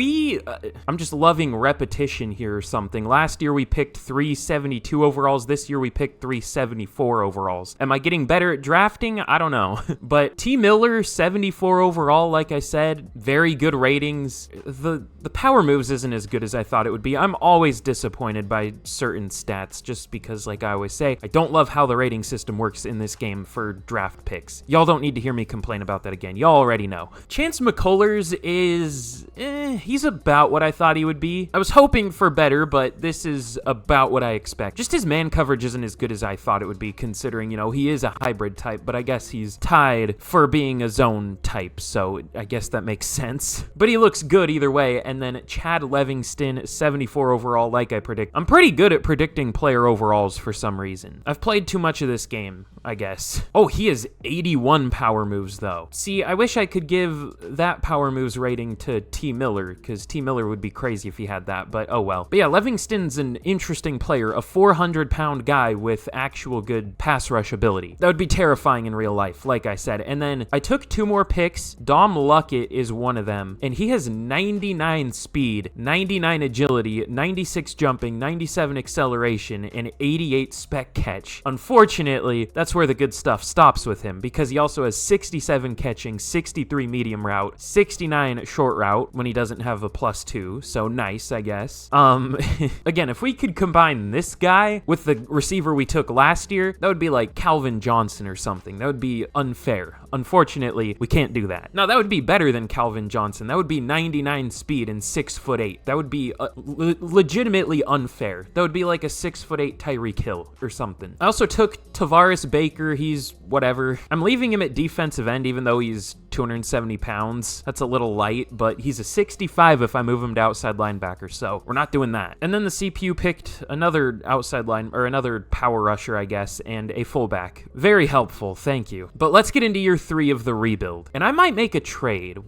Speaker 1: I'm just loving repetition here or something. Last year we picked 372 overalls. This year we picked 374 overalls. Am I getting better at drafting? I don't know. But T. Miller, 74 overall, like I said, very good ratings. The power moves isn't as good as I thought it would be. I'm always disappointed by certain stats just because, like I always say, I don't love how the rating system works in this game for draft picks. Y'all don't need to hear me complain about that again. Y'all already know. Chance McCullers is, he's about what I thought he would be. I was hoping for better, but this is about what I expect. Just his man coverage isn't as good as I thought it would be, considering, you know, he is a hybrid type, but I guess he's tied for being a zone type, so I guess that makes sense. But he looks good either way. And then Chad Livingston, 74 overall, like I predict. I'm pretty good at predicting player overalls for some reason. I've played too much of this game, I guess. Oh, he has 81 power moves, though. See, I wish I could give that power moves rating to T. Miller, because T. Miller would be crazy if he had that, but oh well. But yeah, Livingston's an interesting player, a 400-pound guy with actual good pass rush ability. That would be terrifying in real life, like I said. And then I took two more picks. Dom Luckett is one of them, and he has 99 speed, 99 agility, 96 jumping, 97 acceleration, and 88 spec catch. Unfortunately, that's where the good stuff stops with him, because he also has 67 catching, 63 medium route, 69 short route when he doesn't have a +2, so nice, I guess. Again, if we could combine this guy with the receiver we took last year, that would be like Calvin Johnson or something. That would be unfair. Unfortunately, we can't do that. Now, that would be better than Calvin Johnson. That would be 99 speed and 6'8". That would be legitimately unfair. That would be like a 6'8" Tyreek Hill or something. I also took Tavares Baker. He's whatever. I'm leaving him at defensive end, even though he's 270 pounds. That's a little light, but he's a 65 if I move him to outside linebacker, so we're not doing that. And then the CPU picked another outside line, or another power rusher, I guess, and a fullback. Very helpful, thank you. But let's get into year 3 of the rebuild. And I might make a trade.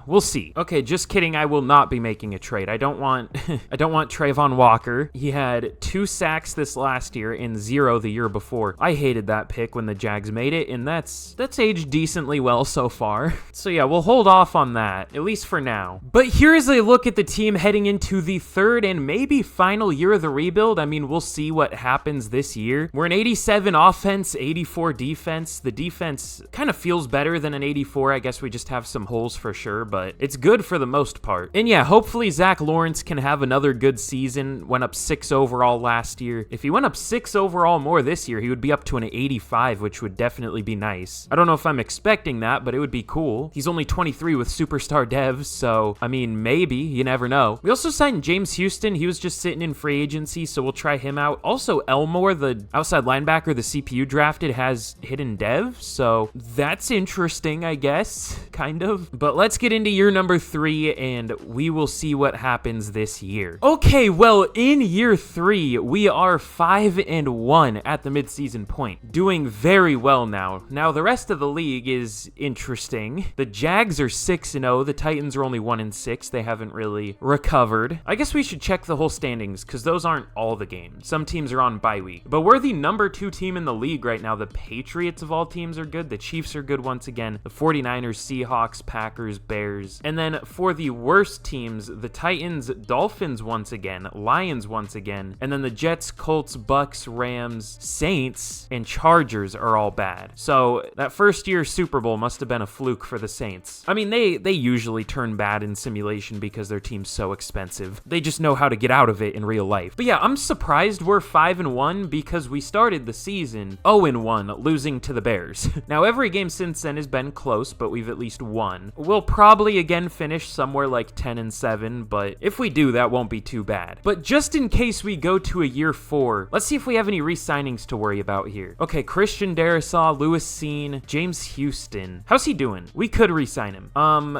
Speaker 1: We'll see. Okay, just kidding. I will not be making a trade. I don't want Trayvon Walker. He had 2 sacks this last year and 0 the year before. I hated that pick when the Jags made it, and that's aged decently well so far. So yeah, we'll hold off on that, at least for now. But here's a look at the team heading into the 3rd and maybe final year of the rebuild. I mean, we'll see what happens this year. We're an 87 offense, 84 defense. The defense kind of feels better than an 84. I guess we just have some holes for sure, but it's good for the most part. And yeah, hopefully Zach Lawrence can have another good season. Went up 6 overall last year. If he went up 6 overall more this year, he would be up to an 85, which would definitely be nice. I don't know if I'm expecting that, but it would be cool. He's only 23 with superstar devs, so I mean, maybe, you never know. We also signed James Houston. He was just sitting in free agency, so we'll try him out. Also, Elmore, the outside linebacker the CPU drafted, has hidden dev, so that's interesting, I guess, kind of. But let's get into year number 3, and we will see what happens this year. Okay, well, in year 3, we are 5-1 at the midseason point, doing very well now. Now, the rest of the league is interesting. The Jags are 6-0. The Titans are only 1-6. They haven't really recovered. I guess we should check the whole standings, because those aren't all the games. Some teams are on bye week. But we're the number 2 team in the league right now. The Patriots of all teams are good. The Chiefs are good once again. The 49ers, Seahawks, Packers, Bears. And then for the worst teams, the Titans, Dolphins once again, Lions once again, and then the Jets, Colts, Bucks, Rams, Saints, and Chargers are all bad. So that first year Super Bowl must have been a fluke for the Saints. I mean, they usually turn bad in simulation because their team's so expensive. They just know how to get out of it in real life. But yeah, I'm surprised we're 5-1 because we started the season 0-1, losing to the Bears. Now, every game since then has been close, but we've at least won. We'll probably again finish somewhere like 10-7, but if we do, that won't be too bad. But just in case we go to a year 4, let's see if we have any re-signings to worry about here. Okay, Christian Darrisaw, Lewis Cine, James Houston. How's he doing? doing? We could re-sign him.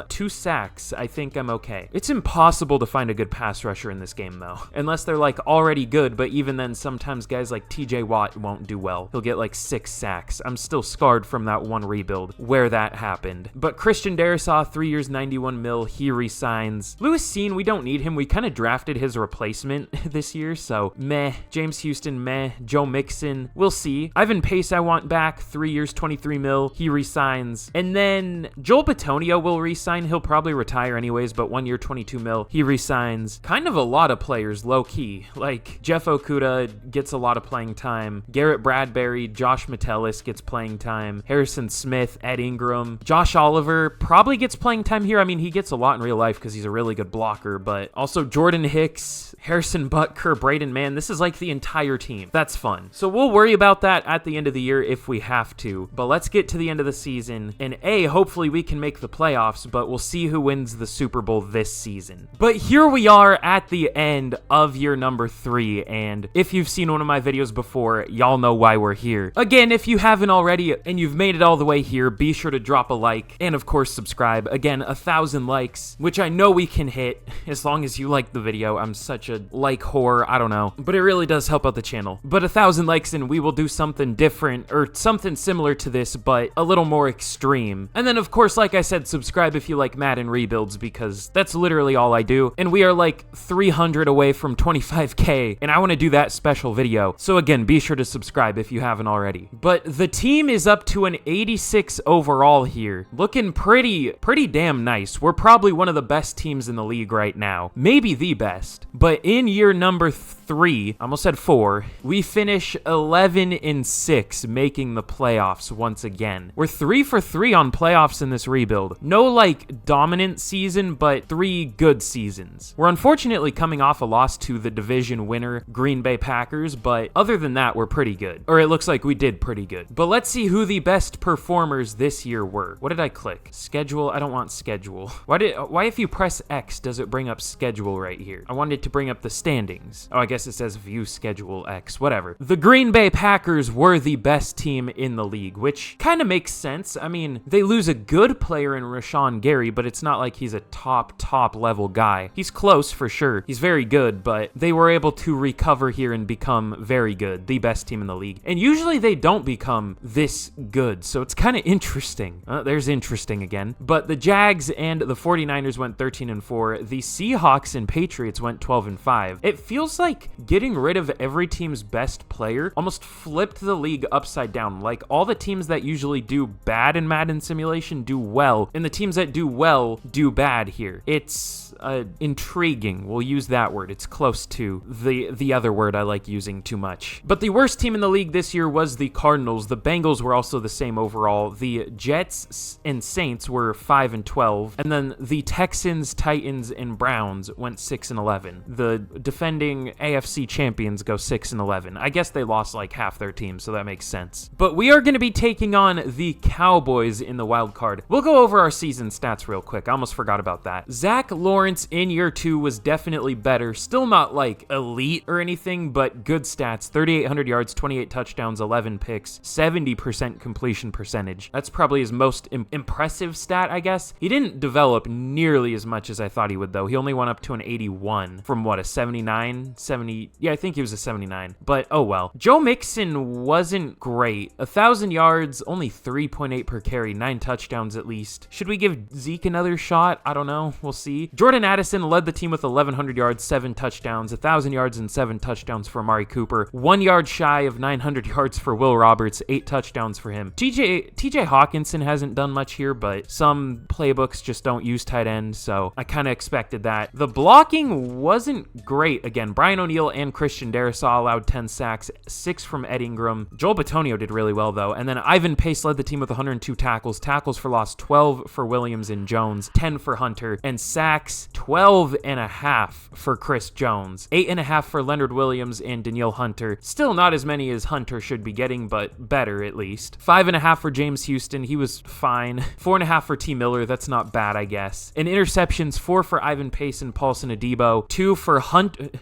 Speaker 1: 2 sacks. I think I'm okay. It's impossible to find a good pass rusher in this game, though. Unless they're, like, already good, but even then, sometimes guys like TJ Watt won't do well. He'll get, like, 6 sacks. I'm still scarred from that one rebuild where that happened. But Christian Darrisaw, 3 years, 91 mil. He re-signs. Lewis Cine, we don't need him. We kind of drafted his replacement this year, so meh. James Houston, meh. Joe Mixon, we'll see. Ivan Pace, I want back. 3 years, 23 mil. He re-signs. And then Joel Bitonio will re-sign. He'll probably retire anyways, but 1 year, 22 mil. He re-signs. Kind of a lot of players, low-key. Like, Jeff Okuda gets a lot of playing time. Garrett Bradbury, Josh Metellus gets playing time. Harrison Smith, Ed Ingram. Josh Oliver probably gets playing time here. I mean, he gets a lot in real life because he's a really good blocker, but also Jordan Hicks, Harrison Butker, Braden Mann. This is like the entire team. That's fun. So we'll worry about that at the end of the year if we have to, but let's get to the end of the season, and hopefully we can make the playoffs, but we'll see who wins the Super Bowl this season. But here we are at the end of year number 3, and if you've seen one of my videos before, y'all know why we're here. Again, if you haven't already and you've made it all the way here, be sure to drop a like and of course subscribe. Again, 1,000 likes, which I know we can hit as long as you like the video. I'm such a like whore, I don't know, but it really does help out the channel. But 1,000 likes and we will do something different or something similar to this, but a little more extreme. And then of course, like I said, subscribe if you like Madden rebuilds, because that's literally all I do. And we are like 300 away from 25K, and I want to do that special video. So again, be sure to subscribe if you haven't already. But the team is up to an 86 overall here. Looking pretty damn nice. We're probably one of the best teams in the league right now. Maybe the best. But in year number 3, I almost said 4, we finish 11-6, making the playoffs once again. We're 3 for 3 on playoffs in this rebuild. No like dominant season, but 3 good seasons. We're unfortunately coming off a loss to the division winner Green Bay Packers, but other than that, we're pretty good. Or it looks like we did pretty good. But let's see who the best performers this year were. What did I click? Schedule? I don't want schedule. Why if you press X does it bring up schedule right here? I wanted to bring up the standings. Oh, I guess it says view schedule X, whatever. The Green Bay Packers were the best team in the league, which kind of makes sense. I mean, they lose a good player in Rashawn Gary, but it's not like he's a top level guy. He's close for sure. He's very good, but they were able to recover here and become very good, the best team in the league. And usually they don't become this good, so it's kind of interesting. There's interesting again. But the Jags and the 49ers went 13-4. The Seahawks and Patriots went 12-5. It feels like getting rid of every team's best player almost flipped the league upside down. Like, all the teams that usually do bad in Madden Simulation do well, and the teams that do well do bad here. It's intriguing. We'll use that word. It's close to the other word I like using too much. But the worst team in the league this year was the Cardinals. The Bengals were also the same overall. The Jets and Saints were 5-12, and then the Texans, Titans, and Browns went 6-11. The defending AFC champions go 6-11. I guess they lost like half their team, so that makes sense. But we are going to be taking on the Cowboys in the wild card. We'll go over our season stats real quick. I almost forgot about that. Zach Lawrence in year 2 was definitely better. Still not like elite or anything, but good stats. 3,800 yards, 28 touchdowns, 11 picks, 70% completion percentage. That's probably his most impressive stat, I guess. He didn't develop nearly as much as I thought he would, though. He only went up to an 81 from what, a 79? 70? Yeah, I think he was a 79, but oh well. Joe Mixon wasn't great. 1,000 yards, only 3.8 per carry, 9 touchdowns at least. Should we give Zeke another shot? I don't know. We'll see. Jordan Addison led the team with 1,100 yards, 7 touchdowns, 1,000 yards and 7 touchdowns for Amari Cooper, 1 yard shy of 900 yards for Will Roberts, 8 touchdowns for him. TJ Hawkinson hasn't done much here, but some playbooks just don't use tight end, so I kind of expected that. The blocking wasn't great. Again, Brian O'Neill and Christian Darrisaw allowed 10 sacks, 6 from Ed Ingram. Joel Bitonio did really well, though, and then Ivan Pace led the team with 102 tackles. Tackles for loss, 12 for Williams and Jones, 10 for Hunter, and sacks, points, 12.5 for Chris Jones, 8.5 for Leonard Williams and Danielle Hunter. Still not as many as Hunter should be getting, but better at least. 5.5 for James Houston. He was fine. 4.5 for T. Miller. That's not bad, I guess. In interceptions, 4 for Ivan Pace and Paulson Adebo. 2 for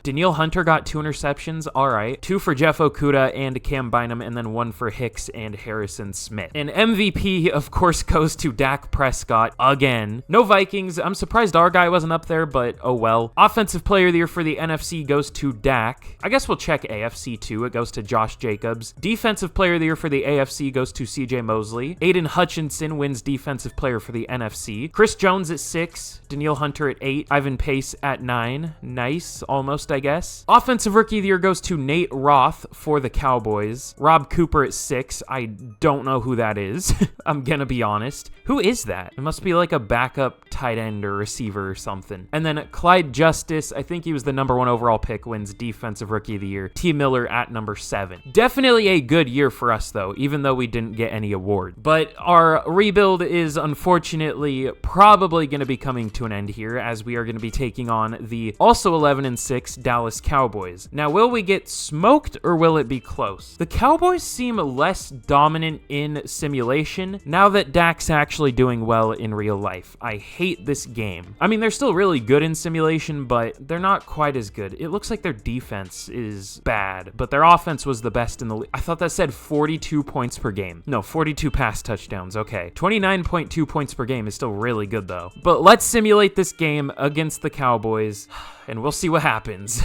Speaker 1: Danielle Hunter got 2 interceptions. All right. 2 for Jeff Okudah and Cam Bynum, and then 1 for Hicks and Harrison Smith. And MVP, of course, goes to Dak Prescott again. No Vikings. I'm surprised our guy wasn't up there, but oh well. Offensive Player of the Year for the NFC goes to Dak. I guess we'll check AFC too. It goes to Josh Jacobs. Defensive Player of the Year for the AFC goes to CJ Mosley. Aiden Hutchinson wins Defensive Player for the NFC. Chris Jones at 6. Danielle Hunter at 8. Ivan Pace at 9. Nice. Almost, I guess. Offensive Rookie of the Year goes to Nate Roth for the Cowboys. Rob Cooper at 6. I don't know who that is. I'm gonna be honest. Who is that? It must be like a backup tight end or receiver or something. And then Clyde Justice, I think he was the #1 overall pick, wins Defensive Rookie of the Year. T. Miller at number 7. Definitely a good year for us, though, even though we didn't get any award. But our rebuild is unfortunately probably going to be coming to an end here, as we are going to be taking on the also 11-6 Dallas Cowboys. Now, will we get smoked or will it be close? The Cowboys seem less dominant in simulation now that Dak's actually doing well in real life. I hate this game. I mean, they're still really good in simulation, but they're not quite as good. It looks like their defense is bad, but their offense was the best in the league. I thought that said 42 points per game. No, 42 pass touchdowns. Okay. 29.2 points per game is still really good, though. But let's simulate this game against the Cowboys, and we'll see what happens.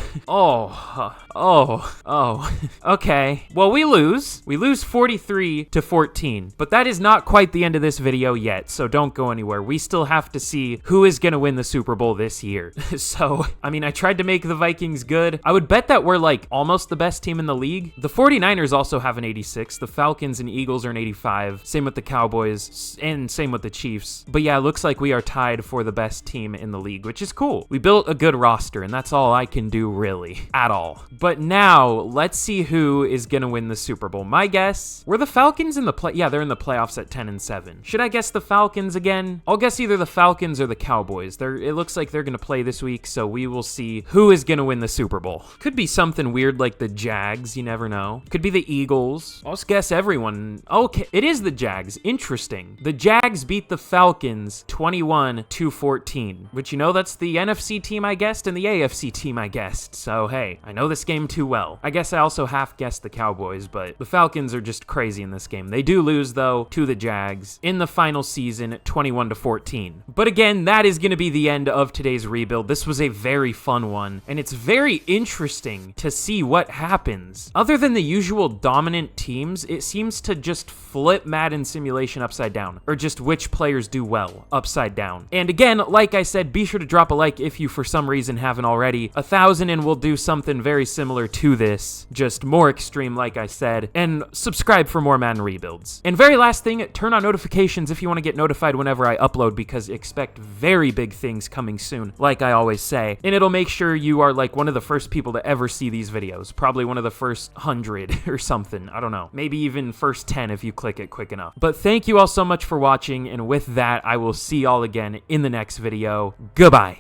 Speaker 1: Okay. Well, we lose. We lose 43-14, but that is not quite the end of this video yet, so don't go anywhere. We still have to see who is going to win the Super Bowl this year. So, I mean, I tried to make the Vikings good. I would bet that we're like almost the best team in the league. The 49ers also have an 86. The Falcons and Eagles are an 85. Same with the Cowboys and same with the Chiefs. But yeah, it looks like we are tied for the best team in the league, which is cool. We built a good roster, and that's all I can do really at all. But now let's see who is going to win the Super Bowl. My guess, were the Falcons in the play? Yeah, they're in the playoffs at 10-7. Should I guess the Falcons again? I'll guess either the Falcons or the Cowboys. It looks like they're going to play this week, so we will see who is going to win the Super Bowl. Could be something weird like the Jags, you never know. Could be the Eagles. I'll just guess everyone. Okay, it is the Jags. Interesting. The Jags beat the Falcons 21-14, which, you know, that's the NFC team I guessed and the AFC team I guessed. So, hey, I know this game too well. I guess I also half guessed the Cowboys, but the Falcons are just crazy in this game. They do lose, though, to the Jags in the final season, 21-14. But again, that is going to be the end of today's rebuild. This was a very fun one, and it's very interesting to see what happens. Other than the usual dominant teams, it seems to just flip Madden simulation upside down, or just which players do well upside down. And again, like I said, be sure to drop a like if you for some reason haven't already. 1,000 and we'll do something very similar to this, just more extreme like I said, and subscribe for more Madden rebuilds. And very last thing, turn on notifications if you want to get notified whenever I upload, because expect very big things coming soon, like I always say. And it'll make sure you are like one of the first people to ever see these videos, probably one of the first 100 or something, I don't know, maybe even first 10 if you click it quick enough. But thank you all so much for watching, and with that, I will see y'all again in the next video. Goodbye.